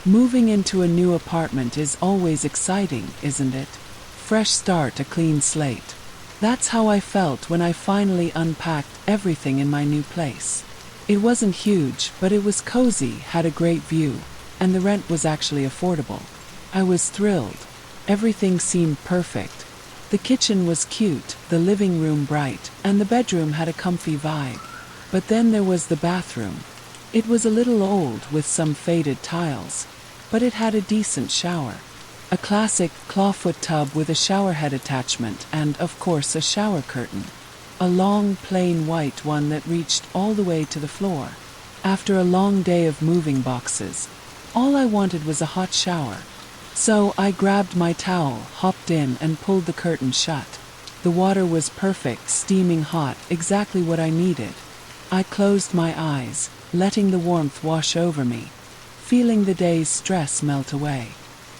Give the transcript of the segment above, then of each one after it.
Moving into a new apartment is always exciting, isn't it? Fresh start, a clean slate. That's how I felt when I finally unpacked everything in my new place. It wasn't huge, but it was cozy, had a great view, and the rent was actually affordable. I was thrilled. Everything seemed perfect. The kitchen was cute, the living room bright, and the bedroom had a comfy vibe. But then there was the bathroom. It was a little old with some faded tiles, but it had a decent shower. A classic clawfoot tub with a showerhead attachment and, of course, a shower curtain. A long, plain white one that reached all the way to the floor. After a long day of moving boxes, all I wanted was a hot shower. So I grabbed my towel, hopped in, and pulled the curtain shut. The water was perfect, steaming hot, exactly what I needed. I closed my eyes, letting the warmth wash over me, feeling the day's stress melt away.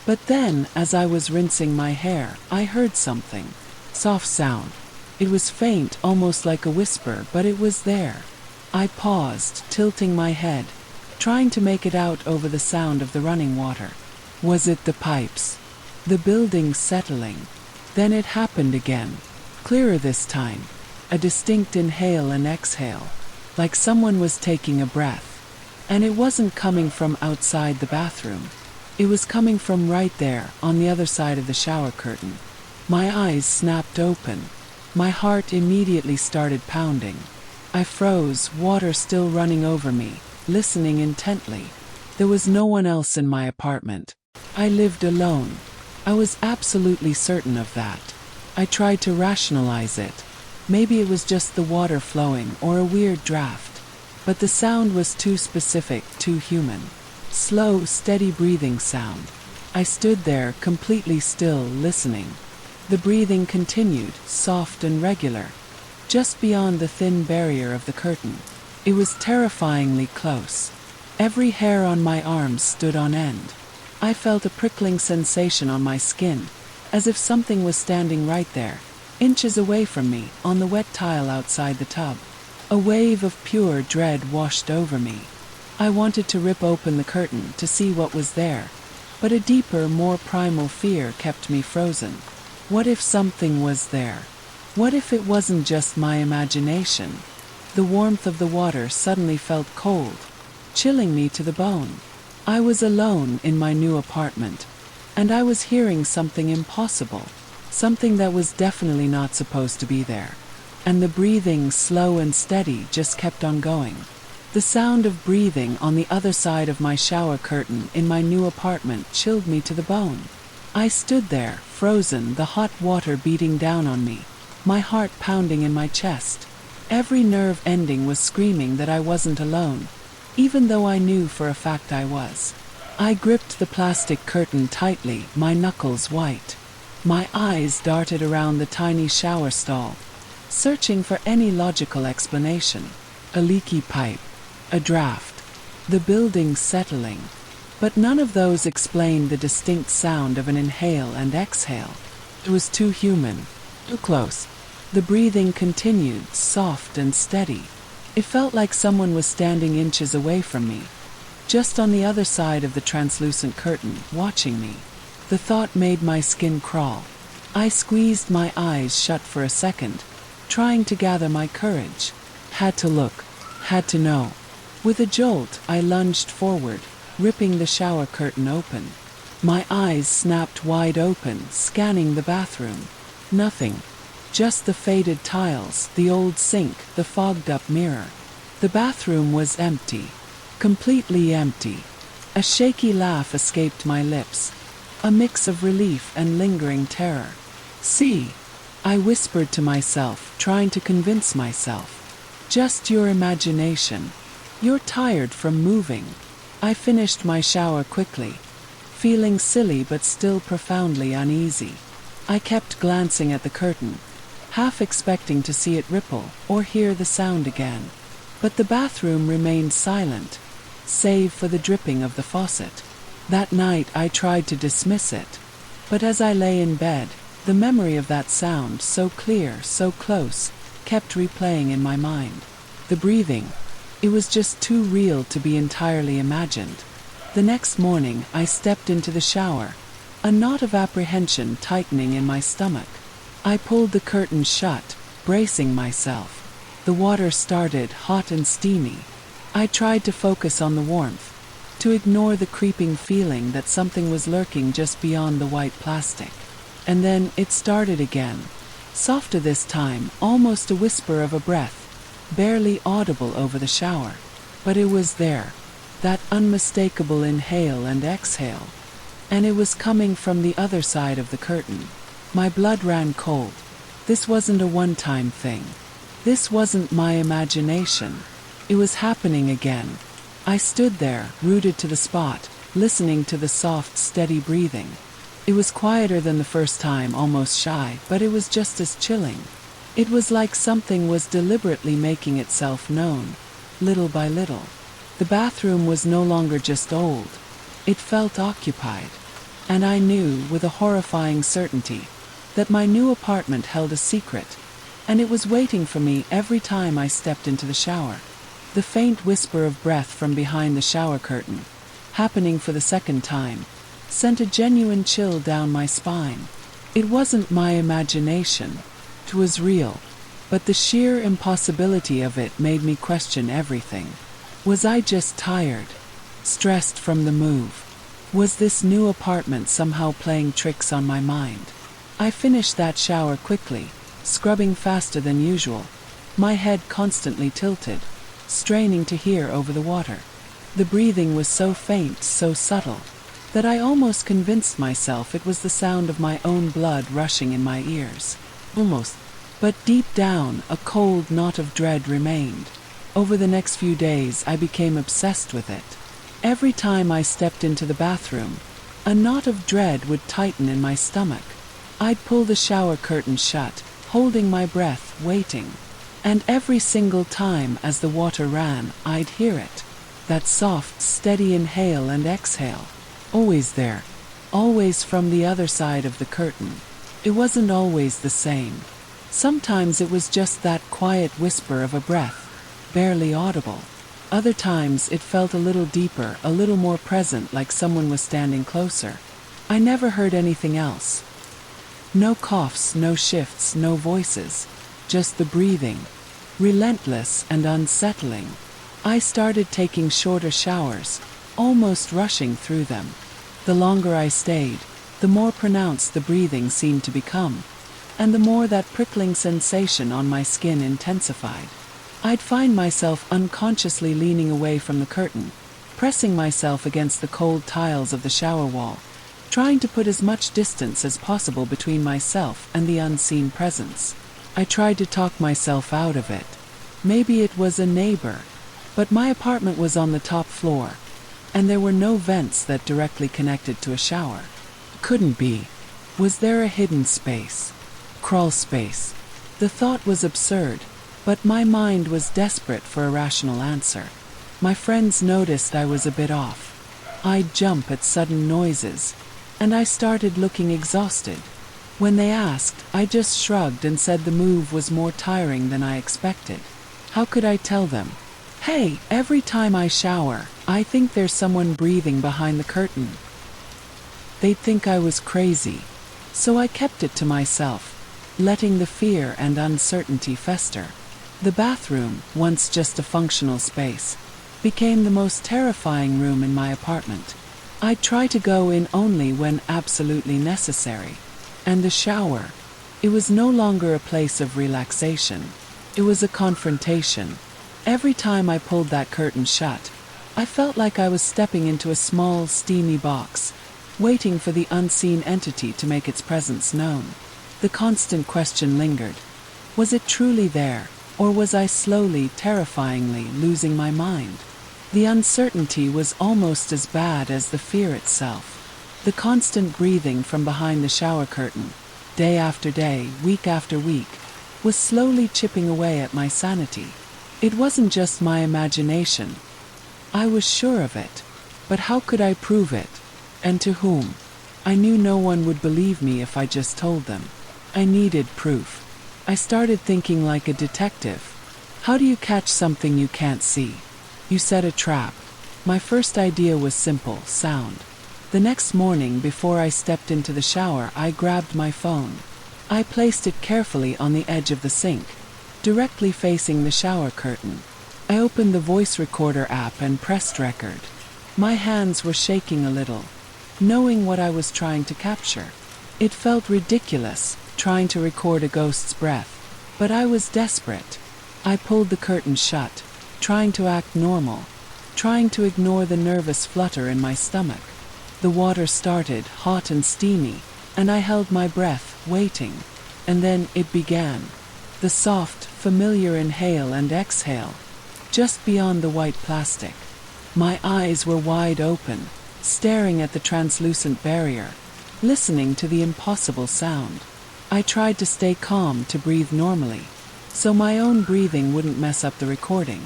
But then, as I was rinsing my hair, I heard something. Soft sound. It was faint, almost like a whisper, but it was there. I paused, tilting my head, trying to make it out over the sound of the running water. Was it the pipes? The building settling? Then it happened again. Clearer this time. A distinct inhale and exhale, like someone was taking a breath. And it wasn't coming from outside the bathroom. It was coming from right there, on the other side of the shower curtain. My eyes snapped open. My heart immediately started pounding. I froze, water still running over me, listening intently. There was no one else in my apartment. I lived alone. I was absolutely certain of that. I tried to rationalize it. Maybe it was just the water flowing or a weird draft. But the sound was too specific, too human. Slow, steady breathing sound. I stood there, completely still, listening. The breathing continued, soft and regular, just beyond the thin barrier of the curtain. It was terrifyingly close. Every hair on my arms stood on end. I felt a prickling sensation on my skin, as if something was standing right there, inches away from me, on the wet tile outside the tub. A wave of pure dread washed over me. I wanted to rip open the curtain to see what was there, but a deeper, more primal fear kept me frozen. What if something was there? What if it wasn't just my imagination? The warmth of the water suddenly felt cold, chilling me to the bone. I was alone in my new apartment, and I was hearing something impossible, something that was definitely not supposed to be there. And the breathing, slow and steady, just kept on going. The sound of breathing on the other side of my shower curtain in my new apartment chilled me to the bone. I stood there, frozen, the hot water beating down on me, my heart pounding in my chest. Every nerve ending was screaming that I wasn't alone, even though I knew for a fact I was. I gripped the plastic curtain tightly, my knuckles white. My eyes darted around the tiny shower stall, searching for any logical explanation. A leaky pipe. A draft. The building settling. But none of those explained the distinct sound of an inhale and exhale. It was too human. Too close. The breathing continued, soft and steady. It felt like someone was standing inches away from me, just on the other side of the translucent curtain, watching me. The thought made my skin crawl. I squeezed my eyes shut for a second, trying to gather my courage. Had to look. Had to know. With a jolt, I lunged forward, ripping the shower curtain open. My eyes snapped wide open, scanning the bathroom. Nothing. Just the faded tiles, the old sink, the fogged-up mirror. The bathroom was empty. Completely empty. A shaky laugh escaped my lips, a mix of relief and lingering terror. "See," I whispered to myself, trying to convince myself. "Just your imagination. You're tired from moving." I finished my shower quickly, feeling silly but still profoundly uneasy. I kept glancing at the curtain, half expecting to see it ripple or hear the sound again. But the bathroom remained silent, save for the dripping of the faucet. That night I tried to dismiss it, but as I lay in bed, the memory of that sound, so clear, so close, kept replaying in my mind. The breathing. It was just too real to be entirely imagined. The next morning, I stepped into the shower, a knot of apprehension tightening in my stomach. I pulled the curtain shut, bracing myself. The water started hot and steamy. I tried to focus on the warmth, to ignore the creeping feeling that something was lurking just beyond the white plastic. And then it started again. Softer this time, almost a whisper of a breath, barely audible over the shower. But it was there, that unmistakable inhale and exhale. And it was coming from the other side of the curtain. My blood ran cold. This wasn't a one-time thing. This wasn't my imagination. It was happening again. I stood there, rooted to the spot, listening to the soft, steady breathing. It was quieter than the first time, almost shy, but it was just as chilling. It was like something was deliberately making itself known, little by little. The bathroom was no longer just old. It felt occupied. And I knew, with a horrifying certainty, that my new apartment held a secret, and it was waiting for me every time I stepped into the shower. The faint whisper of breath from behind the shower curtain, happening for the second time, sent a genuine chill down my spine. It wasn't my imagination. It was real. But the sheer impossibility of it made me question everything. Was I just tired? Stressed from the move? Was this new apartment somehow playing tricks on my mind? I finished that shower quickly, scrubbing faster than usual, my head constantly tilted, straining to hear over the water. The breathing was so faint, so subtle, that I almost convinced myself it was the sound of my own blood rushing in my ears. Almost. But deep down, a cold knot of dread remained. Over the next few days, I became obsessed with it. Every time I stepped into the bathroom, a knot of dread would tighten in my stomach. I'd pull the shower curtain shut, holding my breath, waiting. And every single time as the water ran, I'd hear it. That soft, steady inhale and exhale. Always there. Always from the other side of the curtain. It wasn't always the same. Sometimes it was just that quiet whisper of a breath, barely audible. Other times it felt a little deeper, a little more present, like someone was standing closer. I never heard anything else. No coughs, no shifts, no voices. Just the breathing. Relentless and unsettling. I started taking shorter showers, almost rushing through them. The longer I stayed, the more pronounced the breathing seemed to become, and the more that prickling sensation on my skin intensified. I'd find myself unconsciously leaning away from the curtain, pressing myself against the cold tiles of the shower wall, trying to put as much distance as possible between myself and the unseen presence. I tried to talk myself out of it. Maybe it was a neighbor, but my apartment was on the top floor, and there were no vents that directly connected to a shower. Couldn't be. Was there a hidden space? Crawl space? The thought was absurd, but my mind was desperate for a rational answer. My friends noticed I was a bit off. I'd jump at sudden noises, and I started looking exhausted. When they asked, I just shrugged and said the move was more tiring than I expected. How could I tell them? Hey, every time I shower, I think there's someone breathing behind the curtain. They'd think I was crazy. So I kept it to myself, letting the fear and uncertainty fester. The bathroom, once just a functional space, became the most terrifying room in my apartment. I'd try to go in only when absolutely necessary. And the shower, it was no longer a place of relaxation. It was a confrontation. Every time I pulled that curtain shut, I felt like I was stepping into a small, steamy box, waiting for the unseen entity to make its presence known. The constant question lingered. Was it truly there, or was I slowly, terrifyingly losing my mind? The uncertainty was almost as bad as the fear itself. The constant breathing from behind the shower curtain, day after day, week after week, was slowly chipping away at my sanity. It wasn't just my imagination. I was sure of it. But how could I prove it? And to whom? I knew no one would believe me if I just told them. I needed proof. I started thinking like a detective. How do you catch something you can't see? You set a trap. My first idea was simple: sound. The next morning, before I stepped into the shower, I grabbed my phone. I placed it carefully on the edge of the sink, directly facing the shower curtain. I opened the voice recorder app and pressed record. My hands were shaking a little, knowing what I was trying to capture. It felt ridiculous, trying to record a ghost's breath, but I was desperate. I pulled the curtain shut, trying to act normal, trying to ignore the nervous flutter in my stomach. The water started, hot and steamy, and I held my breath, waiting. And then it began. The soft, familiar inhale and exhale, just beyond the white plastic. My eyes were wide open, staring at the translucent barrier, listening to the impossible sound. I tried to stay calm, to breathe normally, so my own breathing wouldn't mess up the recording.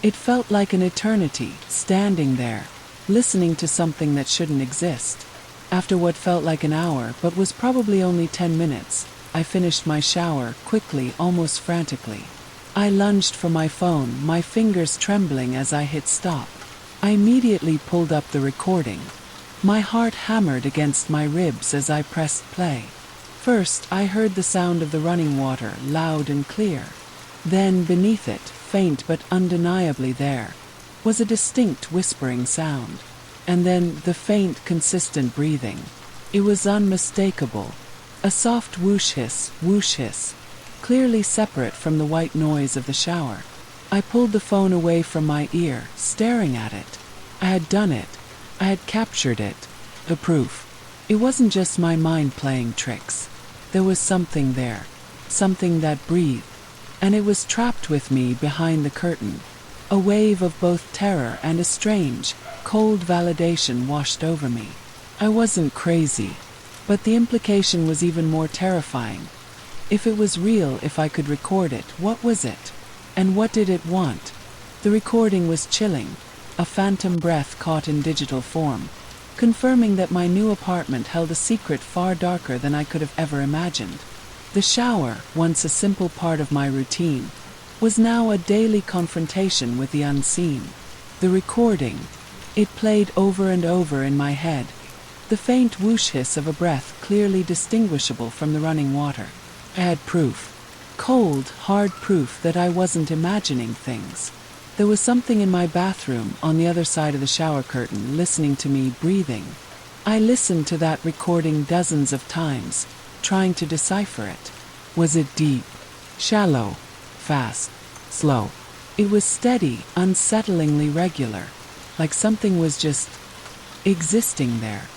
It felt like an eternity, standing there, listening to something that shouldn't exist. After what felt like an hour but was probably only 10 minutes, I finished my shower, quickly, almost frantically. I lunged for my phone, my fingers trembling as I hit stop. I immediately pulled up the recording. My heart hammered against my ribs as I pressed play. First, I heard the sound of the running water, loud and clear. Then, beneath it, faint but undeniably there, was a distinct whispering sound. And then, the faint, consistent breathing. It was unmistakable. A soft whoosh hiss, clearly separate from the white noise of the shower. I pulled the phone away from my ear, staring at it. I had done it. I had captured it. The proof. It wasn't just my mind playing tricks. There was something there. Something that breathed. And it was trapped with me behind the curtain. A wave of both terror and a strange, cold validation washed over me. I wasn't crazy, but the implication was even more terrifying. If it was real, if I could record it, what was it? And what did it want? The recording was chilling, a phantom breath caught in digital form, confirming that my new apartment held a secret far darker than I could have ever imagined. The shower, once a simple part of my routine, was now a daily confrontation with the unseen. The recording, it played over and over in my head, the faint whoosh hiss of a breath clearly distinguishable from the running water. I had proof. Cold, hard proof that I wasn't imagining things. There was something in my bathroom, on the other side of the shower curtain, listening to me, breathing. I listened to that recording dozens of times, trying to decipher it. Was it deep, shallow, fast, slow? It was steady, unsettlingly regular, like something was just existing there.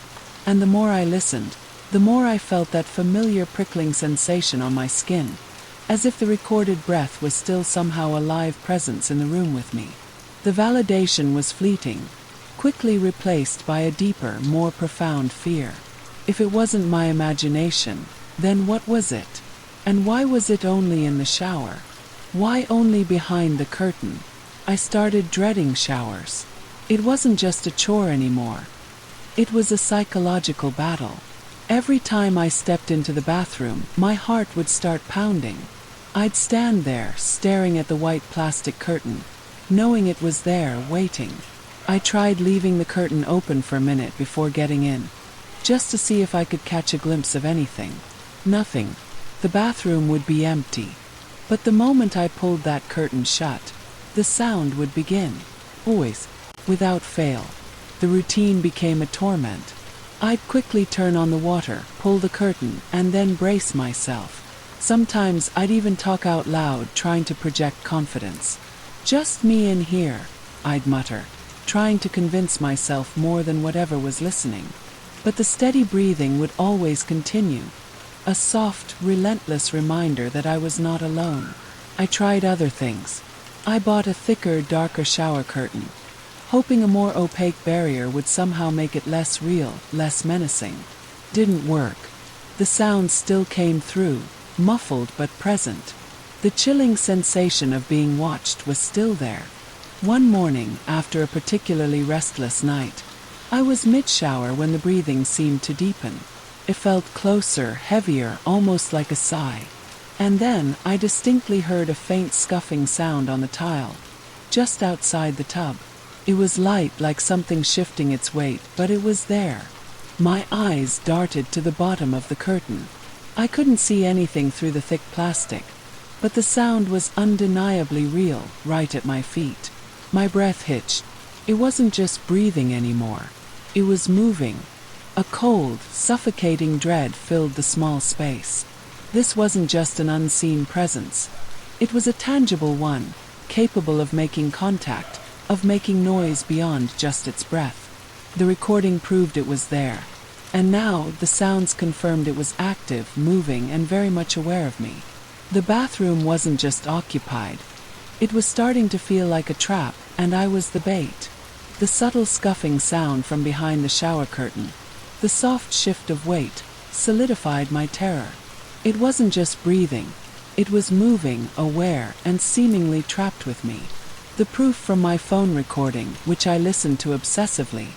And the more I listened, the more I felt that familiar prickling sensation on my skin, as if the recorded breath was still somehow a live presence in the room with me. The validation was fleeting, quickly replaced by a deeper, more profound fear. If it wasn't my imagination, then what was it? And why was it only in the shower? Why only behind the curtain? I started dreading showers. It wasn't just a chore anymore. It was a psychological battle. Every time I stepped into the bathroom, my heart would start pounding. I'd stand there, staring at the white plastic curtain, knowing it was there, waiting. I tried leaving the curtain open for a minute before getting in, just to see if I could catch a glimpse of anything. Nothing. The bathroom would be empty. But the moment I pulled that curtain shut, the sound would begin. Always. Without fail. The routine became a torment. I'd quickly turn on the water, pull the curtain, and then brace myself. Sometimes I'd even talk out loud, trying to project confidence. "Just me in here," I'd mutter, trying to convince myself more than whatever was listening. But the steady breathing would always continue, a soft, relentless reminder that I was not alone. I tried other things. I bought a thicker, darker shower curtain, hoping a more opaque barrier would somehow make it less real, less menacing. Didn't work. The sound still came through, muffled but present. The chilling sensation of being watched was still there. One morning, after a particularly restless night, I was mid-shower when the breathing seemed to deepen. It felt closer, heavier, almost like a sigh. And then, I distinctly heard a faint scuffing sound on the tile, just outside the tub. It was light, like something shifting its weight, but it was there. My eyes darted to the bottom of the curtain. I couldn't see anything through the thick plastic, but the sound was undeniably real, right at my feet. My breath hitched. It wasn't just breathing anymore. It was moving. A cold, suffocating dread filled the small space. This wasn't just an unseen presence. It was a tangible one, capable of making contact, of making noise beyond just its breath. The recording proved it was there. And now the sounds confirmed it was active, moving, and very much aware of me. The bathroom wasn't just occupied. It was starting to feel like a trap, and I was the bait. The subtle scuffing sound from behind the shower curtain, the soft shift of weight, solidified my terror. It wasn't just breathing. It was moving, aware, and seemingly trapped with me. The proof from my phone recording, which I listened to obsessively,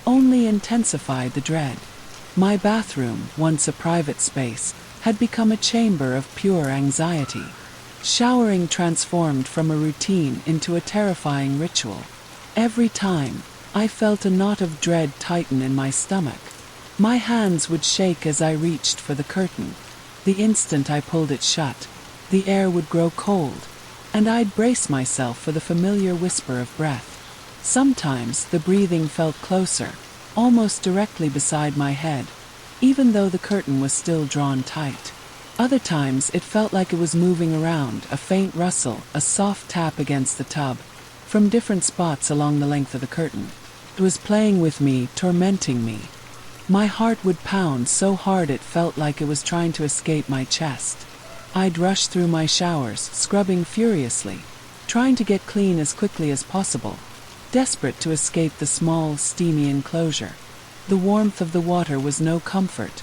only intensified the dread. My bathroom, once a private space, had become a chamber of pure anxiety. Showering transformed from a routine into a terrifying ritual. Every time, I felt a knot of dread tighten in my stomach. My hands would shake as I reached for the curtain. The instant I pulled it shut, the air would grow cold, and I'd brace myself for the familiar whisper of breath. Sometimes the breathing felt closer, almost directly beside my head, even though the curtain was still drawn tight. Other times it felt like it was moving around, a faint rustle, a soft tap against the tub, from different spots along the length of the curtain. It was playing with me, tormenting me. My heart would pound so hard it felt like it was trying to escape my chest. I'd rush through my showers, scrubbing furiously, trying to get clean as quickly as possible, desperate to escape the small, steamy enclosure. The warmth of the water was no comfort.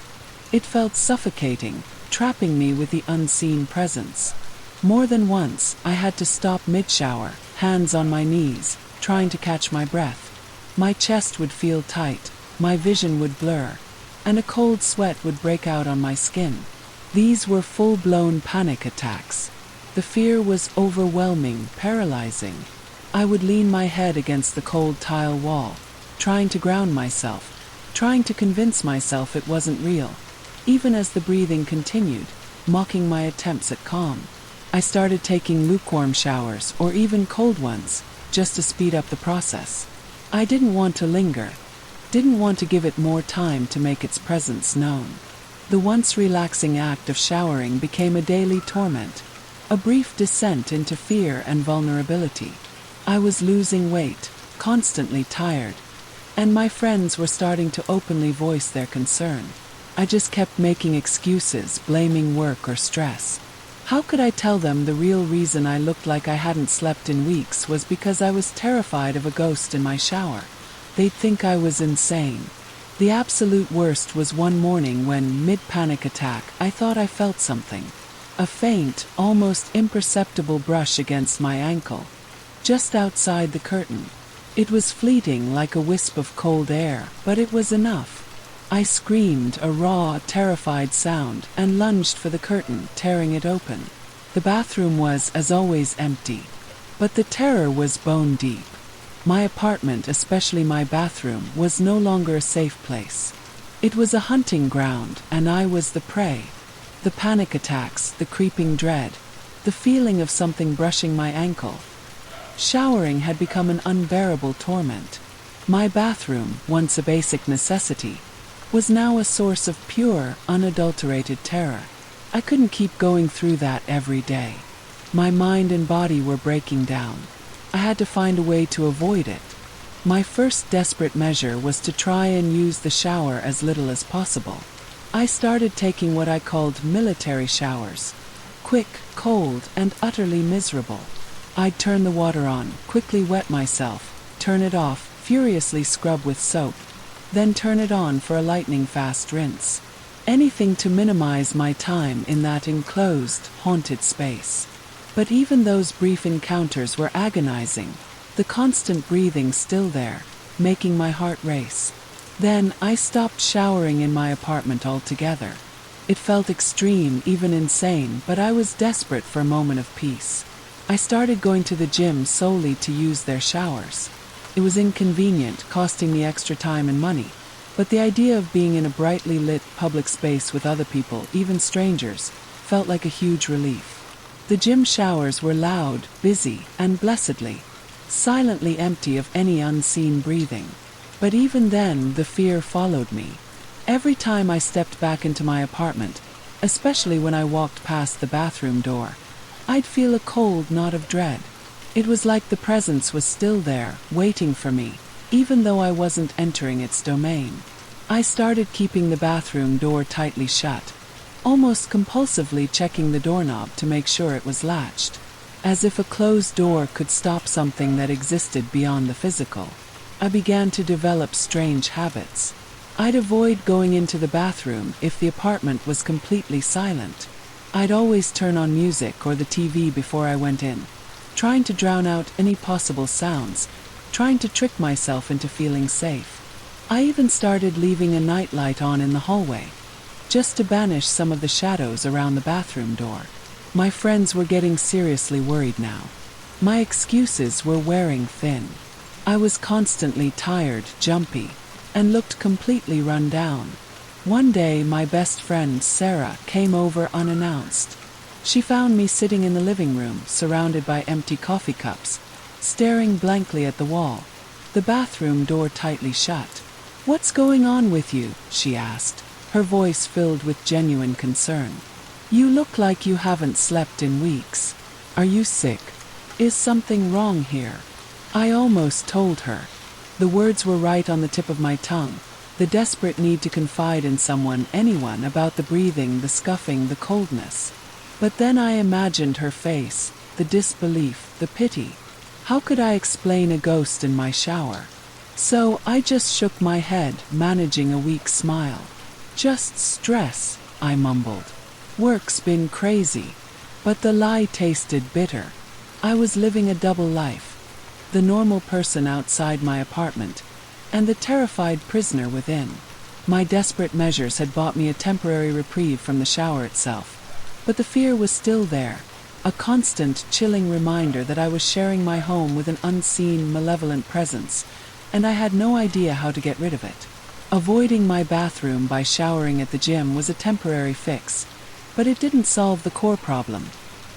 It felt suffocating, trapping me with the unseen presence. More than once, I had to stop mid-shower, hands on my knees, trying to catch my breath. My chest would feel tight, my vision would blur, and a cold sweat would break out on my skin. These were full-blown panic attacks. The fear was overwhelming, paralyzing. I would lean my head against the cold tile wall, trying to ground myself, trying to convince myself it wasn't real, even as the breathing continued, mocking my attempts at calm. I started taking lukewarm showers, or even cold ones, just to speed up the process. I didn't want to linger, didn't want to give it more time to make its presence known. The once relaxing act of showering became a daily torment, a brief descent into fear and vulnerability. I was losing weight, constantly tired, and my friends were starting to openly voice their concern. I just kept making excuses, blaming work or stress. How could I tell them the real reason I looked like I hadn't slept in weeks was because I was terrified of a ghost in my shower? They'd think I was insane. The absolute worst was one morning when, mid-panic attack, I thought I felt something. A faint, almost imperceptible brush against my ankle, just outside the curtain. It was fleeting, like a wisp of cold air, but it was enough. I screamed, a raw, terrified sound, and lunged for the curtain, tearing it open. The bathroom was, as always, empty. But the terror was bone deep. My apartment, especially my bathroom, was no longer a safe place. It was a hunting ground, and I was the prey. The panic attacks, the creeping dread, the feeling of something brushing my ankle. Showering had become an unbearable torment. My bathroom, once a basic necessity, was now a source of pure, unadulterated terror. I couldn't keep going through that every day. My mind and body were breaking down. I had to find a way to avoid it. My first desperate measure was to try and use the shower as little as possible. I started taking what I called military showers. Quick, cold, and utterly miserable. I'd turn the water on, quickly wet myself, turn it off, furiously scrub with soap, then turn it on for a lightning-fast rinse. Anything to minimize my time in that enclosed, haunted space. But even those brief encounters were agonizing, the constant breathing still there, making my heart race. Then I stopped showering in my apartment altogether. It felt extreme, even insane, but I was desperate for a moment of peace. I started going to the gym solely to use their showers. It was inconvenient, costing me extra time and money, but the idea of being in a brightly lit public space with other people, even strangers, felt like a huge relief. The gym showers were loud, busy, and blessedly, silently empty of any unseen breathing. But even then, the fear followed me. Every time I stepped back into my apartment, especially when I walked past the bathroom door, I'd feel a cold knot of dread. It was like the presence was still there, waiting for me, even though I wasn't entering its domain. I started keeping the bathroom door tightly shut, almost compulsively checking the doorknob to make sure it was latched, as if a closed door could stop something that existed beyond the physical. I began to develop strange habits. I'd avoid going into the bathroom if the apartment was completely silent. I'd always turn on music or the TV before I went in, trying to drown out any possible sounds, trying to trick myself into feeling safe. I even started leaving a nightlight on in the hallway, just to banish some of the shadows around the bathroom door. My friends were getting seriously worried now. My excuses were wearing thin. I was constantly tired, jumpy, and looked completely run down. One day, my best friend, Sarah, came over unannounced. She found me sitting in the living room, surrounded by empty coffee cups, staring blankly at the wall, the bathroom door tightly shut. "What's going on with you?" she asked, her voice filled with genuine concern. "You look like you haven't slept in weeks. Are you sick? Is something wrong here?" I almost told her. The words were right on the tip of my tongue, the desperate need to confide in someone, anyone, about the breathing, the scuffing, the coldness. But then I imagined her face, the disbelief, the pity. How could I explain a ghost in my shower? So I just shook my head, managing a weak smile. "Just stress," I mumbled. "Work's been crazy." But the lie tasted bitter. I was living a double life. The normal person outside my apartment, and the terrified prisoner within. My desperate measures had bought me a temporary reprieve from the shower itself, but the fear was still there, a constant, chilling reminder that I was sharing my home with an unseen, malevolent presence, and I had no idea how to get rid of it. Avoiding my bathroom by showering at the gym was a temporary fix, but it didn't solve the core problem,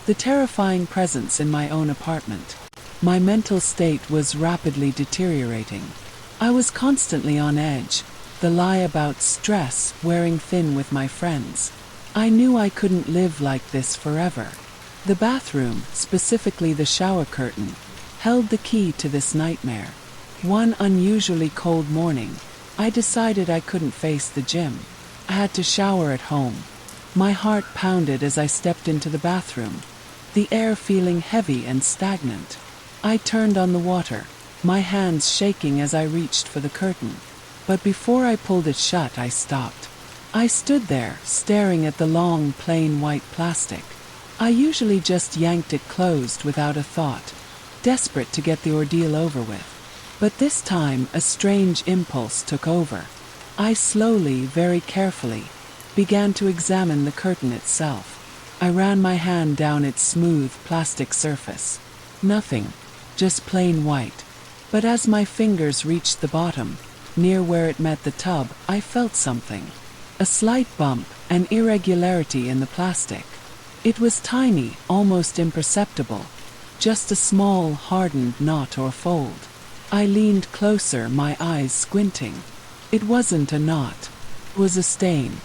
the terrifying presence in my own apartment. My mental state was rapidly deteriorating. I was constantly on edge, the lie about stress wearing thin with my friends. I knew I couldn't live like this forever. The bathroom, specifically the shower curtain, held the key to this nightmare. One unusually cold morning, I decided I couldn't face the gym. I had to shower at home. My heart pounded as I stepped into the bathroom, the air feeling heavy and stagnant. I turned on the water, my hands shaking as I reached for the curtain. But before I pulled it shut, I stopped. I stood there, staring at the long, plain white plastic. I usually just yanked it closed without a thought, desperate to get the ordeal over with. But this time, a strange impulse took over. I slowly, very carefully, began to examine the curtain itself. I ran my hand down its smooth plastic surface. Nothing, just plain white. But as my fingers reached the bottom, near where it met the tub, I felt something. A slight bump, an irregularity in the plastic. It was tiny, almost imperceptible, just a small, hardened knot or fold. I leaned closer, my eyes squinting. It wasn't a knot. It was a stain.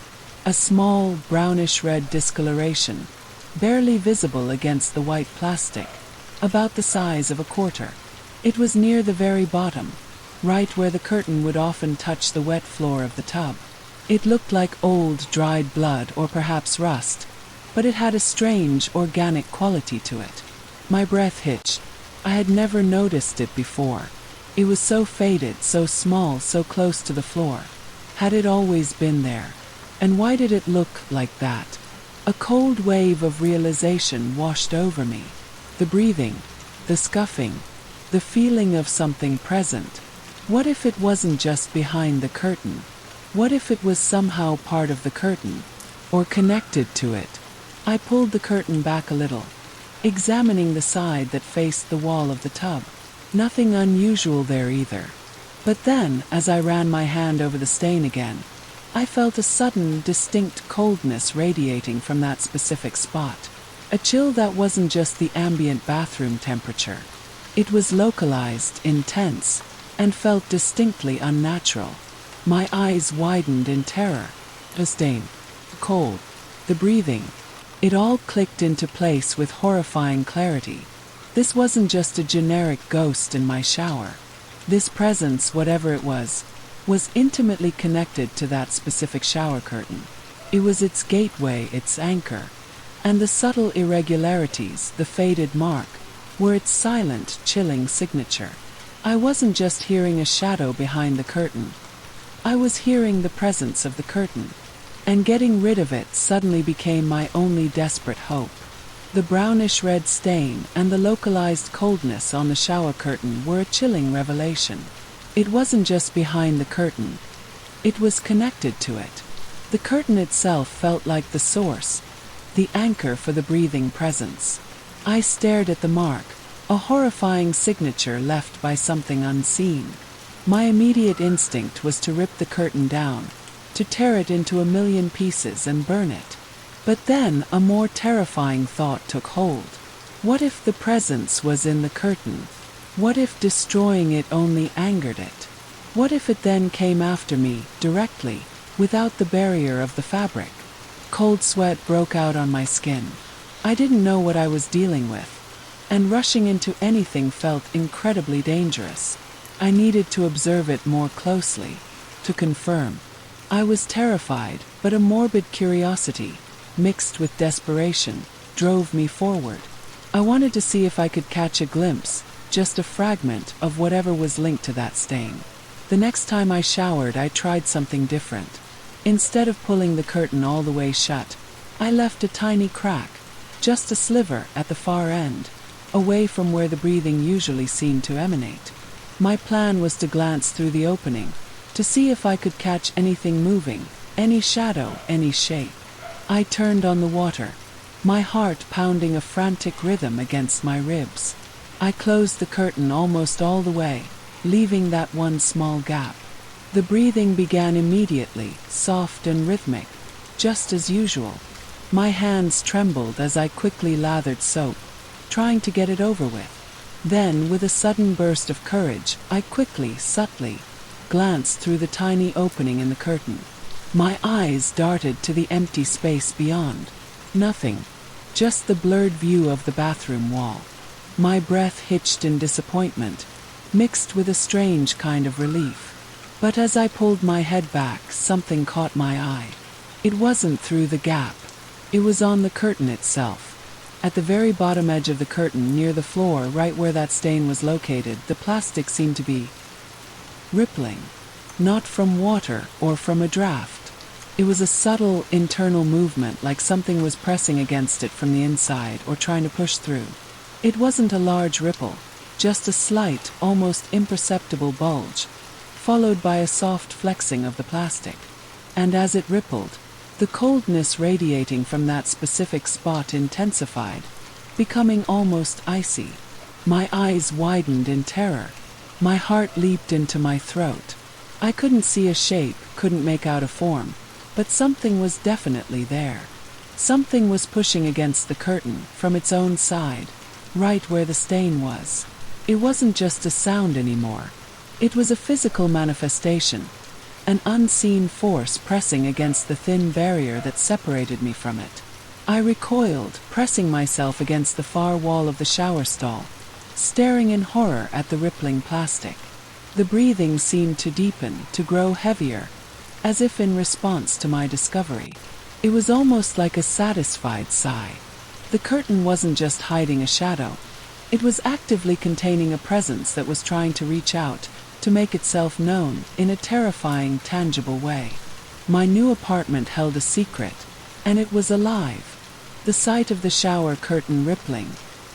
A small, brownish-red discoloration, barely visible against the white plastic, about the size of a quarter. It was near the very bottom, right where the curtain would often touch the wet floor of the tub. It looked like old, dried blood or perhaps rust, but it had a strange, organic quality to it. My breath hitched. I had never noticed it before. It was so faded, so small, so close to the floor. Had it always been there? And why did it look like that? A cold wave of realization washed over me. The breathing, the scuffing, the feeling of something present. What if it wasn't just behind the curtain? What if it was somehow part of the curtain, or connected to it? I pulled the curtain back a little, examining the side that faced the wall of the tub. Nothing unusual there either. But then, as I ran my hand over the stain again, I felt a sudden, distinct coldness radiating from that specific spot. A chill that wasn't just the ambient bathroom temperature. It was localized, intense, and felt distinctly unnatural. My eyes widened in terror. The stain, the cold, the breathing. It all clicked into place with horrifying clarity. This wasn't just a generic ghost in my shower. This presence, whatever it was intimately connected to that specific shower curtain. It was its gateway, its anchor. And the subtle irregularities, the faded mark, were its silent, chilling signature. I wasn't just hearing a shadow behind the curtain. I was hearing the presence of the curtain. And getting rid of it suddenly became my only desperate hope. The brownish-red stain and the localized coldness on the shower curtain were a chilling revelation. It wasn't just behind the curtain. It was connected to it. The curtain itself felt like the source, the anchor for the breathing presence. I stared at the mark, a horrifying signature left by something unseen. My immediate instinct was to rip the curtain down, to tear it into a million pieces and burn it. But then a more terrifying thought took hold. What if the presence was in the curtain? What if destroying it only angered it? What if it then came after me, directly, without the barrier of the fabric? Cold sweat broke out on my skin. I didn't know what I was dealing with, and rushing into anything felt incredibly dangerous. I needed to observe it more closely, to confirm. I was terrified, but a morbid curiosity, mixed with desperation, drove me forward. I wanted to see if I could catch a glimpse, just a fragment of whatever was linked to that stain. The next time I showered, I tried something different. Instead of pulling the curtain all the way shut, I left a tiny crack, just a sliver at the far end, away from where the breathing usually seemed to emanate. My plan was to glance through the opening, to see if I could catch anything moving, any shadow, any shape. I turned on the water, my heart pounding a frantic rhythm against my ribs. I closed the curtain almost all the way, leaving that one small gap. The breathing began immediately, soft and rhythmic, just as usual. My hands trembled as I quickly lathered soap, trying to get it over with. Then, with a sudden burst of courage, I quickly, subtly, glanced through the tiny opening in the curtain. My eyes darted to the empty space beyond. Nothing, just the blurred view of the bathroom wall. My breath hitched in disappointment, mixed with a strange kind of relief. But as I pulled my head back, something caught my eye. It wasn't through the gap. It was on the curtain itself. At the very bottom edge of the curtain, near the floor, right where that stain was located, the plastic seemed to be rippling. Not from water or from a draft. It was a subtle, internal movement, like something was pressing against it from the inside or trying to push through. It wasn't a large ripple, just a slight, almost imperceptible bulge, followed by a soft flexing of the plastic. And as it rippled, the coldness radiating from that specific spot intensified, becoming almost icy. My eyes widened in terror. My heart leaped into my throat. I couldn't see a shape, couldn't make out a form, but something was definitely there. Something was pushing against the curtain from its own side, right where the stain was. It wasn't just a sound anymore. It was a physical manifestation, an unseen force pressing against the thin barrier that separated me from it. I recoiled, pressing myself against the far wall of the shower stall, staring in horror at the rippling plastic. The breathing seemed to deepen, to grow heavier, as if in response to my discovery. It was almost like a satisfied sigh. The curtain wasn't just hiding a shadow. It was actively containing a presence that was trying to reach out, to make itself known in a terrifying, tangible way. My new apartment held a secret, and it was alive. The sight of the shower curtain rippling,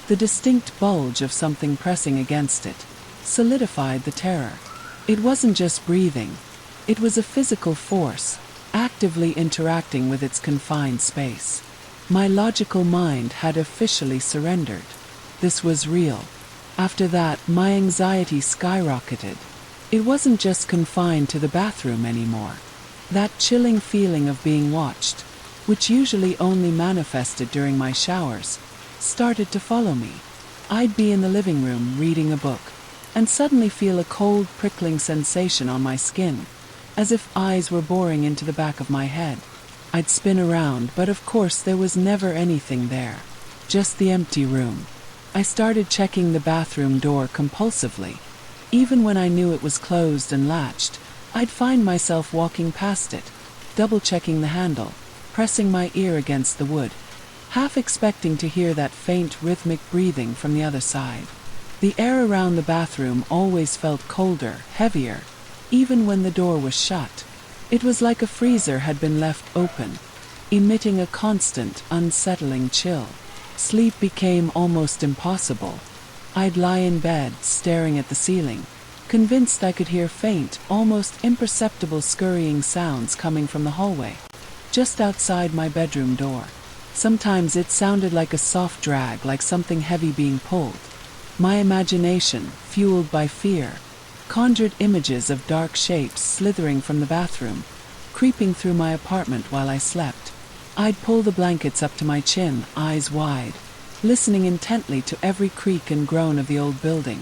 the distinct bulge of something pressing against it, solidified the terror. It wasn't just breathing. It was a physical force, actively interacting with its confined space. My logical mind had officially surrendered. This was real. After that, my anxiety skyrocketed. It wasn't just confined to the bathroom anymore. That chilling feeling of being watched, which usually only manifested during my showers, started to follow me. I'd be in the living room reading a book, and suddenly feel a cold, prickling sensation on my skin, as if eyes were boring into the back of my head. I'd spin around, but of course there was never anything there. Just the empty room. I started checking the bathroom door compulsively. Even when I knew it was closed and latched, I'd find myself walking past it, double-checking the handle, pressing my ear against the wood, half expecting to hear that faint rhythmic breathing from the other side. The air around the bathroom always felt colder, heavier, even when the door was shut. It was like a freezer had been left open, emitting a constant, unsettling chill. Sleep became almost impossible. I'd lie in bed, staring at the ceiling, convinced I could hear faint, almost imperceptible scurrying sounds coming from the hallway, just outside my bedroom door. Sometimes it sounded like a soft drag, like something heavy being pulled. My imagination, fueled by fear, conjured images of dark shapes slithering from the bathroom, creeping through my apartment while I slept. I'd pull the blankets up to my chin, eyes wide, listening intently to every creak and groan of the old building,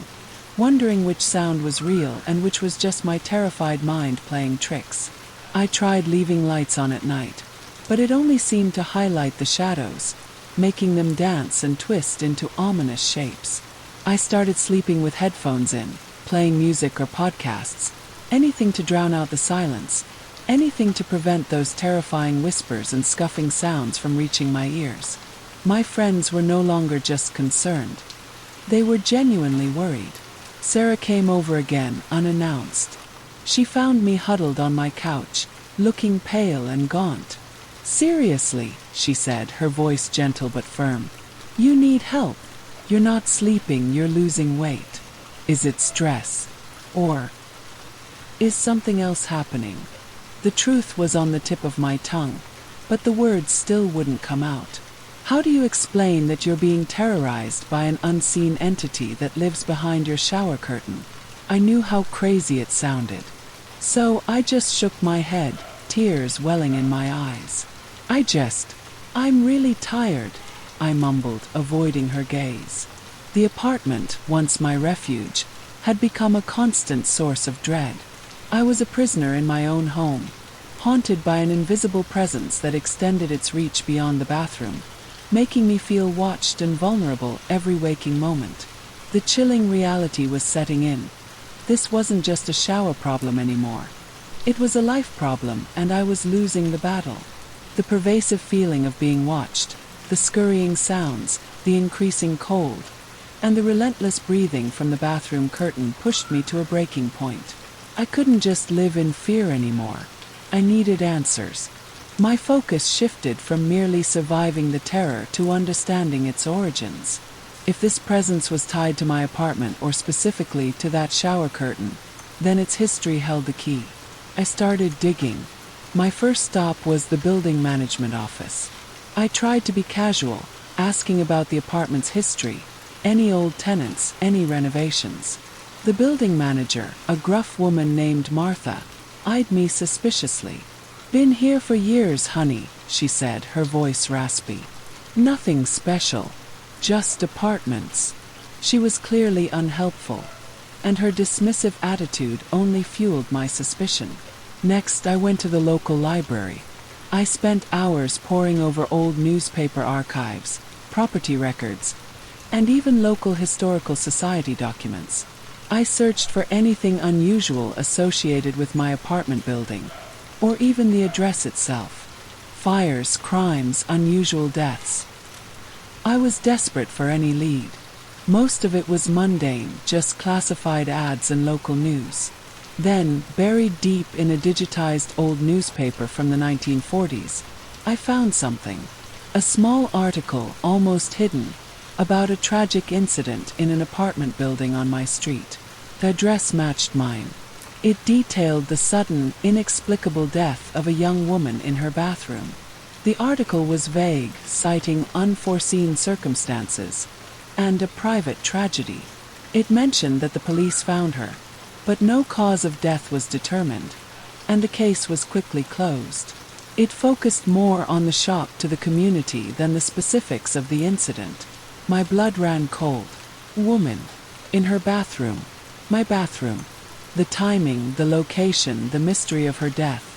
wondering which sound was real and which was just my terrified mind playing tricks. I tried leaving lights on at night, but it only seemed to highlight the shadows, making them dance and twist into ominous shapes. I started sleeping with headphones in, playing music or podcasts, anything to drown out the silence, anything to prevent those terrifying whispers and scuffing sounds from reaching my ears. My friends were no longer just concerned. They were genuinely worried. Sarah came over again, unannounced. She found me huddled on my couch, looking pale and gaunt. "Seriously," she said, her voice gentle but firm. "You need help. You're not sleeping, you're losing weight. Is it stress? Or is something else happening?" The truth was on the tip of my tongue, but the words still wouldn't come out. How do you explain that you're being terrorized by an unseen entity that lives behind your shower curtain? I knew how crazy it sounded. So I just shook my head, tears welling in my eyes. I'm really tired," I mumbled, avoiding her gaze. The apartment, once my refuge, had become a constant source of dread. I was a prisoner in my own home, haunted by an invisible presence that extended its reach beyond the bathroom, making me feel watched and vulnerable every waking moment. The chilling reality was setting in. This wasn't just a shower problem anymore. It was a life problem, and I was losing the battle. The pervasive feeling of being watched, the scurrying sounds, the increasing cold, and the relentless breathing from the bathroom curtain pushed me to a breaking point. I couldn't just live in fear anymore. I needed answers. My focus shifted from merely surviving the terror to understanding its origins. If this presence was tied to my apartment or specifically to that shower curtain, then its history held the key. I started digging. My first stop was the building management office. I tried to be casual, asking about the apartment's history, any old tenants, any renovations. The building manager, a gruff woman named Martha, eyed me suspiciously. "Been here for years, honey," she said, her voice raspy. "Nothing special. Just apartments." She was clearly unhelpful, and her dismissive attitude only fueled my suspicion. Next, I went to the local library. I spent hours poring over old newspaper archives, property records, and even local historical society documents. I searched for anything unusual associated with my apartment building, or even the address itself. Fires, crimes, unusual deaths. I was desperate for any lead. Most of it was mundane, just classified ads and local news. Then, buried deep in a digitized old newspaper from the 1940s, I found something. A small article, almost hidden, about a tragic incident in an apartment building on my street. The address matched mine. It detailed the sudden, inexplicable death of a young woman in her bathroom. The article was vague, citing unforeseen circumstances and a private tragedy. It mentioned that the police found her, but no cause of death was determined, and the case was quickly closed. It focused more on the shock to the community than the specifics of the incident. My blood ran cold. Woman. In her bathroom. My bathroom. The timing, the location, the mystery of her death.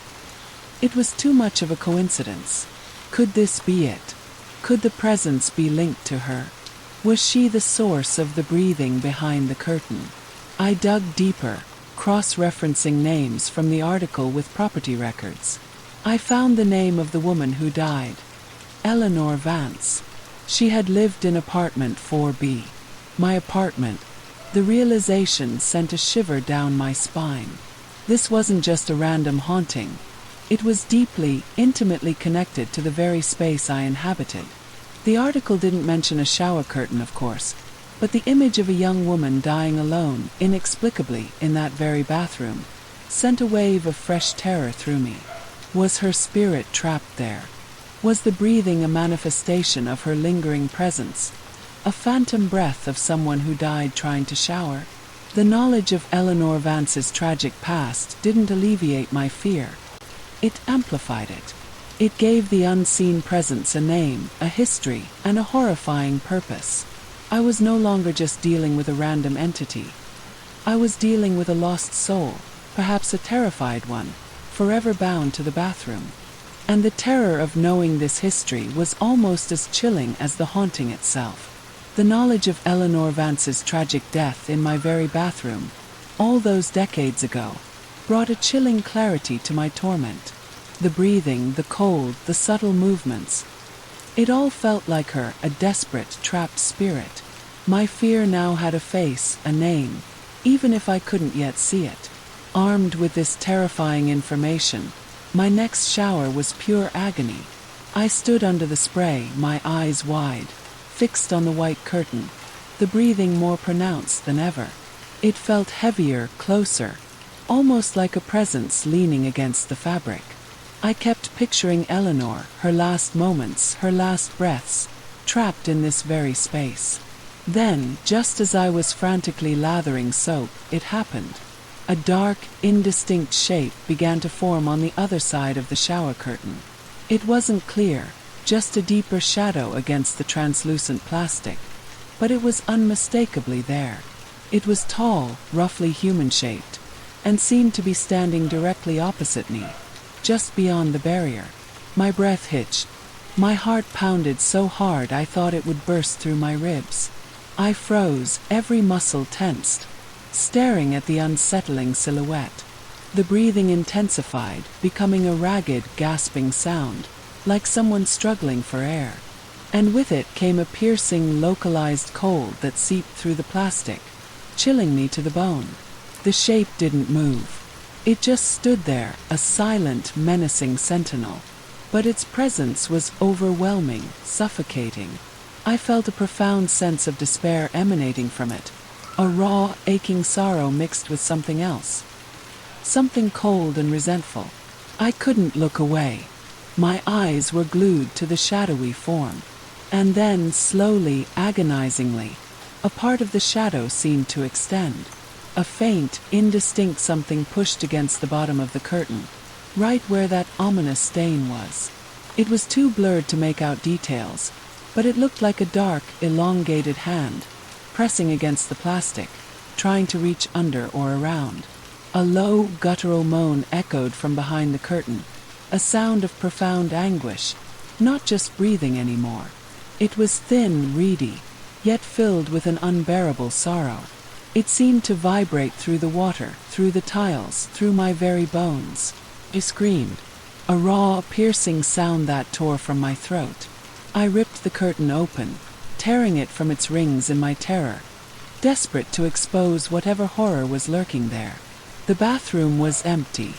It was too much of a coincidence. Could this be it? Could the presence be linked to her? Was she the source of the breathing behind the curtain? I dug deeper, cross-referencing names from the article with property records. I found the name of the woman who died. Eleanor Vance. She had lived in apartment 4B. My apartment. The realization sent a shiver down my spine. This wasn't just a random haunting. It was deeply, intimately connected to the very space I inhabited. The article didn't mention a shower curtain, of course, but the image of a young woman dying alone, inexplicably, in that very bathroom, sent a wave of fresh terror through me. Was her spirit trapped there? Was the breathing a manifestation of her lingering presence? A phantom breath of someone who died trying to shower? The knowledge of Eleanor Vance's tragic past didn't alleviate my fear. It amplified it. It gave the unseen presence a name, a history, and a horrifying purpose. I was no longer just dealing with a random entity. I was dealing with a lost soul, perhaps a terrified one, forever bound to the bathroom. And the terror of knowing this history was almost as chilling as the haunting itself. The knowledge of Eleanor Vance's tragic death in my very bathroom, all those decades ago, brought a chilling clarity to my torment. The breathing, the cold, the subtle movements. It all felt like her, a desperate, trapped spirit. My fear now had a face, a name, even if I couldn't yet see it. Armed with this terrifying information, my next shower was pure agony. I stood under the spray, my eyes wide, fixed on the white curtain, the breathing more pronounced than ever. It felt heavier, closer, almost like a presence leaning against the fabric. I kept picturing Eleanor, her last moments, her last breaths, trapped in this very space. Then, just as I was frantically lathering soap, it happened. A dark, indistinct shape began to form on the other side of the shower curtain. It wasn't clear, just a deeper shadow against the translucent plastic, but it was unmistakably there. It was tall, roughly human-shaped, and seemed to be standing directly opposite me, just beyond the barrier. My breath hitched. My heart pounded so hard I thought it would burst through my ribs. I froze, every muscle tensed, staring at the unsettling silhouette. The breathing intensified, becoming a ragged, gasping sound, like someone struggling for air. And with it came a piercing, localized cold that seeped through the plastic, chilling me to the bone. The shape didn't move. It just stood there, a silent, menacing sentinel. But its presence was overwhelming, suffocating. I felt a profound sense of despair emanating from it, a raw, aching sorrow mixed with something else. Something cold and resentful. I couldn't look away. My eyes were glued to the shadowy form. And then, slowly, agonizingly, a part of the shadow seemed to extend. A faint, indistinct something pushed against the bottom of the curtain, right where that ominous stain was. It was too blurred to make out details, but it looked like a dark, elongated hand, pressing against the plastic, trying to reach under or around. A low, guttural moan echoed from behind the curtain, a sound of profound anguish, not just breathing anymore. It was thin, reedy, yet filled with an unbearable sorrow. It seemed to vibrate through the water, through the tiles, through my very bones. I screamed, a raw, piercing sound that tore from my throat. I ripped the curtain open, tearing it from its rings in my terror, desperate to expose whatever horror was lurking there. The bathroom was empty,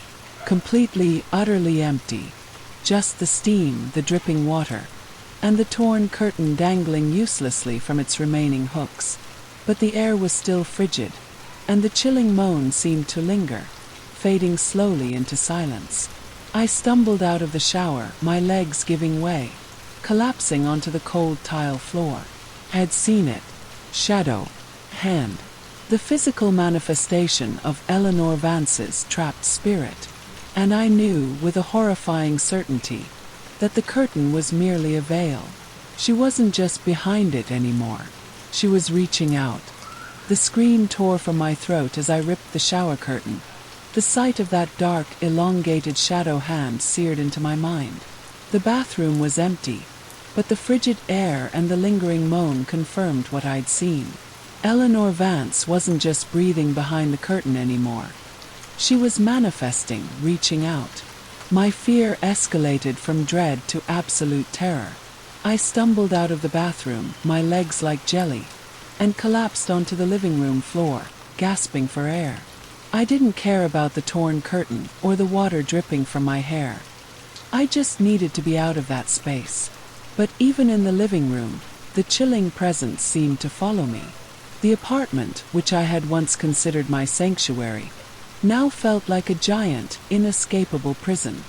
completely, utterly empty. Just the steam, the dripping water, and the torn curtain dangling uselessly from its remaining hooks. But the air was still frigid, and the chilling moan seemed to linger, fading slowly into silence. I stumbled out of the shower, my legs giving way, collapsing onto the cold tile floor. I had seen it. Shadow. Hand. The physical manifestation of Eleanor Vance's trapped spirit. And I knew, with a horrifying certainty, that the curtain was merely a veil. She wasn't just behind it anymore. She was reaching out. The scream tore from my throat as I ripped the shower curtain. The sight of that dark, elongated shadow hand seared into my mind. The bathroom was empty, but the frigid air and the lingering moan confirmed what I'd seen. Eleanor Vance wasn't just breathing behind the curtain anymore. She was manifesting, reaching out. My fear escalated from dread to absolute terror. I stumbled out of the bathroom, my legs like jelly, and collapsed onto the living room floor, gasping for air. I didn't care about the torn curtain or the water dripping from my hair. I just needed to be out of that space. But even in the living room, the chilling presence seemed to follow me. The apartment, which I had once considered my sanctuary, now felt like a giant, inescapable prison.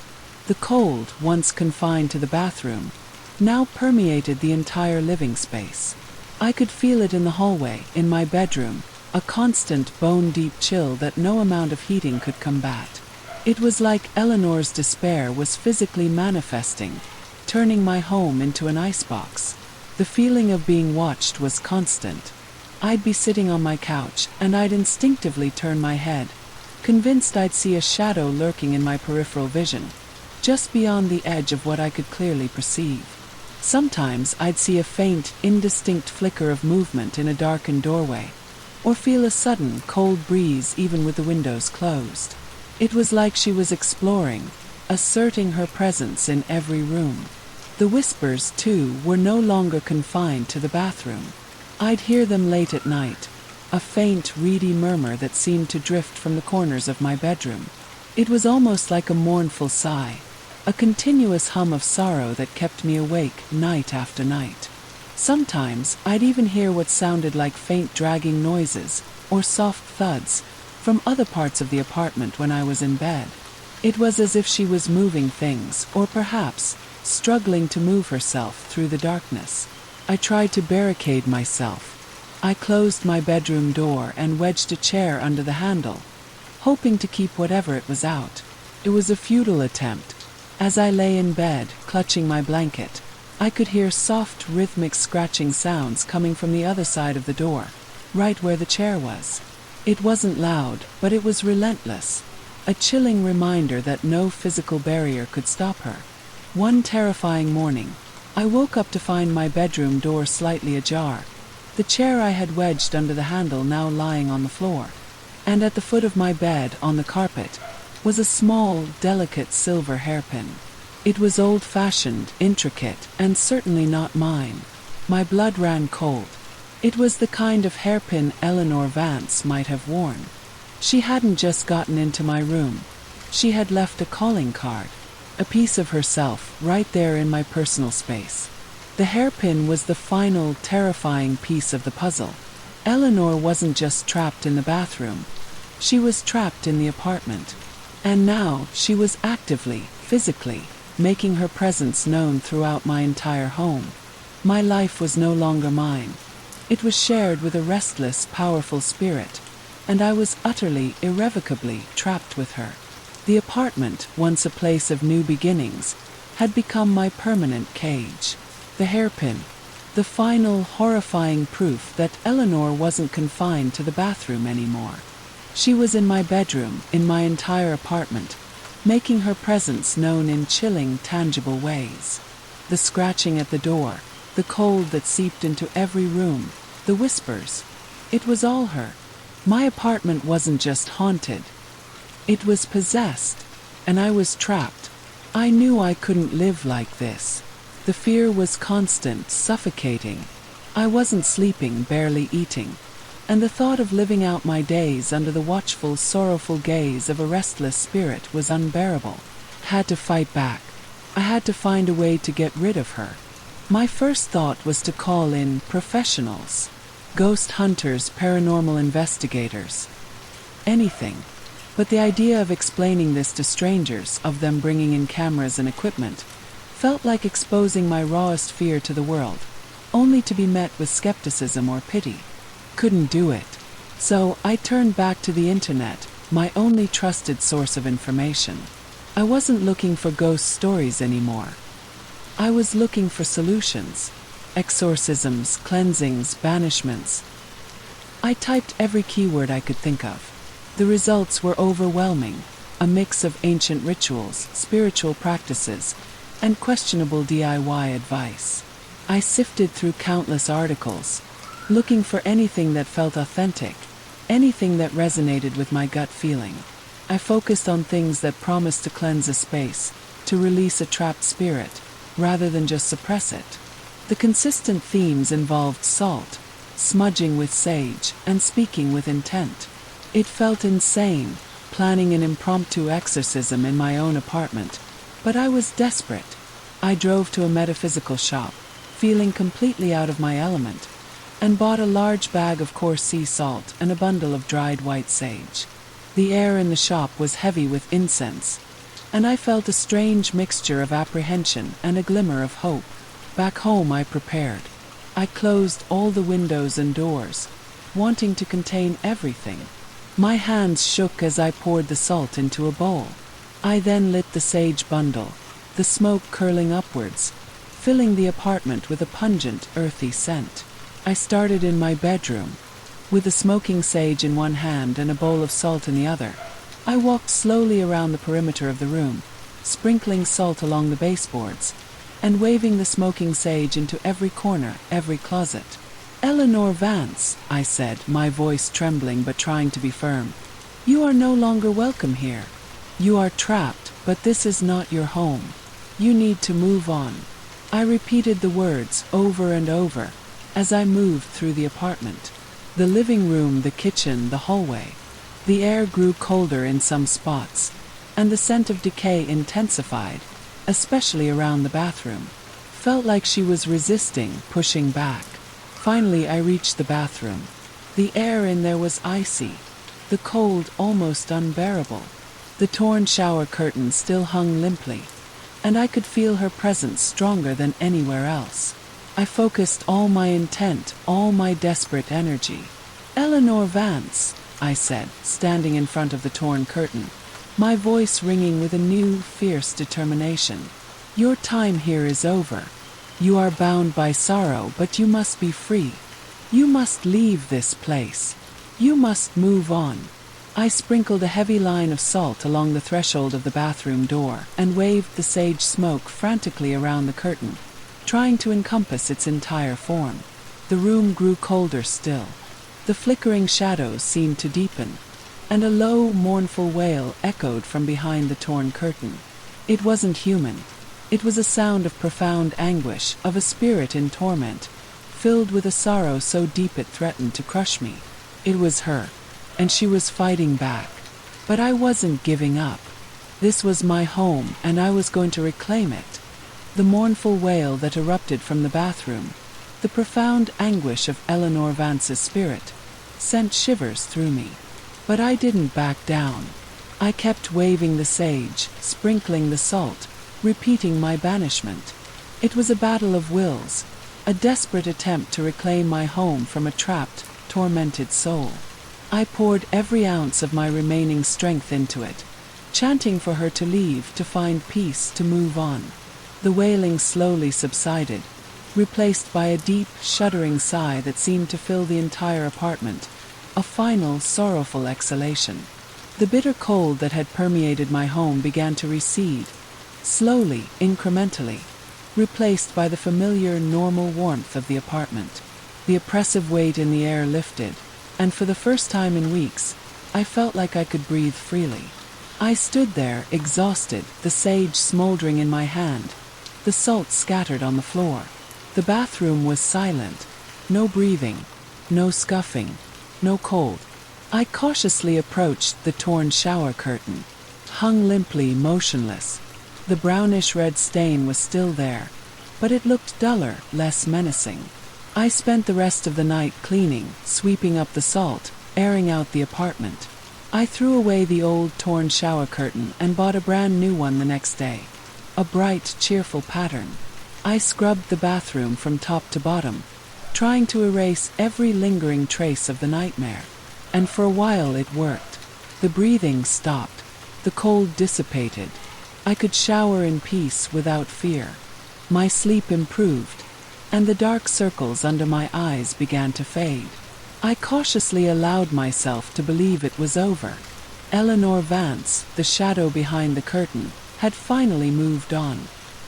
The cold, once confined to the bathroom, now permeated the entire living space. I could feel it in the hallway, in my bedroom, a constant bone-deep chill that no amount of heating could combat. It was like Eleanor's despair was physically manifesting, turning my home into an icebox. The feeling of being watched was constant. I'd be sitting on my couch, and I'd instinctively turn my head, convinced I'd see a shadow lurking in my peripheral vision, just beyond the edge of what I could clearly perceive. Sometimes I'd see a faint, indistinct flicker of movement in a darkened doorway, or feel a sudden, cold breeze even with the windows closed. It was like she was exploring, asserting her presence in every room. The whispers, too, were no longer confined to the bathroom. I'd hear them late at night, a faint, reedy murmur that seemed to drift from the corners of my bedroom. It was almost like a mournful sigh, a continuous hum of sorrow that kept me awake night after night. Sometimes I'd even hear what sounded like faint dragging noises or soft thuds from other parts of the apartment when I was in bed. It was as if she was moving things, or perhaps struggling to move herself through the darkness. I tried to barricade myself. I closed my bedroom door and wedged a chair under the handle, hoping to keep whatever it was out. It was a futile attempt. As I lay in bed, clutching my blanket, I could hear soft, rhythmic scratching sounds coming from the other side of the door, right where the chair was. It wasn't loud, but it was relentless, a chilling reminder that no physical barrier could stop her. One terrifying morning, I woke up to find my bedroom door slightly ajar, the chair I had wedged under the handle now lying on the floor, and at the foot of my bed, on the carpet, was a small, delicate silver hairpin. It was old-fashioned, intricate, and certainly not mine. My blood ran cold. It was the kind of hairpin Eleanor Vance might have worn. She hadn't just gotten into my room. She had left a calling card, a piece of herself, right there in my personal space. The hairpin was the final, terrifying piece of the puzzle. Eleanor wasn't just trapped in the bathroom. She was trapped in the apartment. And now she was actively, physically, making her presence known throughout my entire home. My life was no longer mine. It was shared with a restless, powerful spirit, and I was utterly, irrevocably trapped with her. The apartment, once a place of new beginnings, had become my permanent cage. The hairpin, the final, horrifying proof that Eleanor wasn't confined to the bathroom anymore. She was in my bedroom, in my entire apartment, making her presence known in chilling, tangible ways. The scratching at the door, the cold that seeped into every room, the whispers. It was all her. My apartment wasn't just haunted. It was possessed, and I was trapped. I knew I couldn't live like this. The fear was constant, suffocating. I wasn't sleeping, barely eating, and the thought of living out my days under the watchful, sorrowful gaze of a restless spirit was unbearable. I had to fight back. I had to find a way to get rid of her. My first thought was to call in professionals, ghost hunters, paranormal investigators, anything. But the idea of explaining this to strangers, of them bringing in cameras and equipment, felt like exposing my rawest fear to the world, only to be met with skepticism or pity. Couldn't do it. So I turned back to the internet, my only trusted source of information. I wasn't looking for ghost stories anymore. I was looking for solutions. Exorcisms, cleansings, banishments. I typed every keyword I could think of. The results were overwhelming, a mix of ancient rituals, spiritual practices, and questionable DIY advice. I sifted through countless articles, looking for anything that felt authentic, anything that resonated with my gut feeling. I focused on things that promised to cleanse a space, to release a trapped spirit, rather than just suppress it. The consistent themes involved salt, smudging with sage, and speaking with intent. It felt insane, planning an impromptu exorcism in my own apartment, but I was desperate. I drove to a metaphysical shop, feeling completely out of my element, and bought a large bag of coarse sea salt and a bundle of dried white sage. The air in the shop was heavy with incense, and I felt a strange mixture of apprehension and a glimmer of hope. Back home I prepared. I closed all the windows and doors, wanting to contain everything. My hands shook as I poured the salt into a bowl. I then lit the sage bundle, the smoke curling upwards, filling the apartment with a pungent, earthy scent. I started in my bedroom. With the smoking sage in one hand and a bowl of salt in the other, I walked slowly around the perimeter of the room, sprinkling salt along the baseboards, and waving the smoking sage into every corner, every closet. "Eleanor Vance," I said, my voice trembling but trying to be firm, "you are no longer welcome here. You are trapped, but this is not your home. You need to move on." I repeated the words over and over as I moved through the apartment. The living room, the kitchen, the hallway. The air grew colder in some spots, and the scent of decay intensified, especially around the bathroom. Felt like she was resisting, pushing back. Finally, I reached the bathroom. The air in there was icy, the cold almost unbearable. The torn shower curtain still hung limply, and I could feel her presence stronger than anywhere else. I focused all my intent, all my desperate energy. "Eleanor Vance," I said, standing in front of the torn curtain, my voice ringing with a new, fierce determination. "Your time here is over. You are bound by sorrow, but you must be free. You must leave this place. You must move on." I sprinkled a heavy line of salt along the threshold of the bathroom door and waved the sage smoke frantically around the curtain, trying to encompass its entire form. The room grew colder still. The flickering shadows seemed to deepen, and a low, mournful wail echoed from behind the torn curtain. It wasn't human. It was a sound of profound anguish, of a spirit in torment, filled with a sorrow so deep it threatened to crush me. It was her, and she was fighting back. But I wasn't giving up. This was my home, and I was going to reclaim it. The mournful wail that erupted from the bathroom, the profound anguish of Eleanor Vance's spirit, sent shivers through me. But I didn't back down. I kept waving the sage, sprinkling the salt, repeating my banishment. It was a battle of wills, a desperate attempt to reclaim my home from a trapped, tormented soul. I poured every ounce of my remaining strength into it, chanting for her to leave, to find peace, to move on. The wailing slowly subsided, replaced by a deep, shuddering sigh that seemed to fill the entire apartment, a final, sorrowful exhalation. The bitter cold that had permeated my home began to recede, slowly, incrementally, replaced by the familiar, normal warmth of the apartment. The oppressive weight in the air lifted, and for the first time in weeks, I felt like I could breathe freely. I stood there, exhausted, the sage smoldering in my hand, the salt scattered on the floor. The bathroom was silent. No breathing, no scuffing, no cold. I cautiously approached the torn shower curtain, hung limply, motionless. The brownish-red stain was still there, but it looked duller, less menacing. I spent the rest of the night cleaning, sweeping up the salt, airing out the apartment. I threw away the old torn shower curtain and bought a brand new one the next day. A bright, cheerful pattern. I scrubbed the bathroom from top to bottom, trying to erase every lingering trace of the nightmare. And for a while it worked. The breathing stopped. The cold dissipated. I could shower in peace without fear. My sleep improved, and the dark circles under my eyes began to fade. I cautiously allowed myself to believe it was over. Eleanor Vance, the shadow behind the curtain, had finally moved on.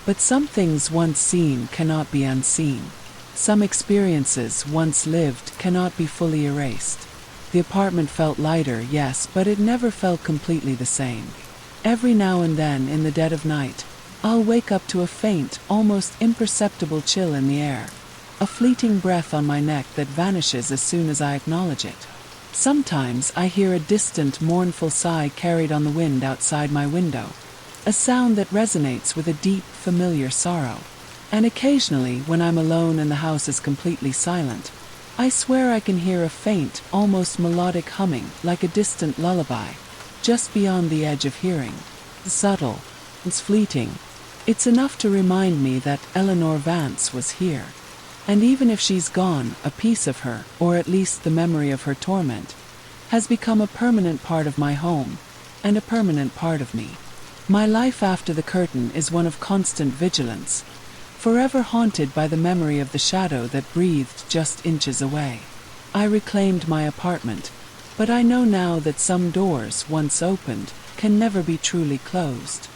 But some things once seen cannot be unseen. Some experiences once lived cannot be fully erased. The apartment felt lighter, yes, but it never felt completely the same. Every now and then, in the dead of night, I'll wake up to a faint, almost imperceptible chill in the air. A fleeting breath on my neck that vanishes as soon as I acknowledge it. Sometimes I hear a distant, mournful sigh carried on the wind outside my window. A sound that resonates with a deep, familiar sorrow. And occasionally, when I'm alone and the house is completely silent, I swear I can hear a faint, almost melodic humming, like a distant lullaby, just beyond the edge of hearing. Subtle. It's fleeting. It's enough to remind me that Eleanor Vance was here. And even if she's gone, a piece of her, or at least the memory of her torment, has become a permanent part of my home, and a permanent part of me. My life after the curtain is one of constant vigilance, forever haunted by the memory of the shadow that breathed just inches away. I reclaimed my apartment, but I know now that some doors, once opened, can never be truly closed.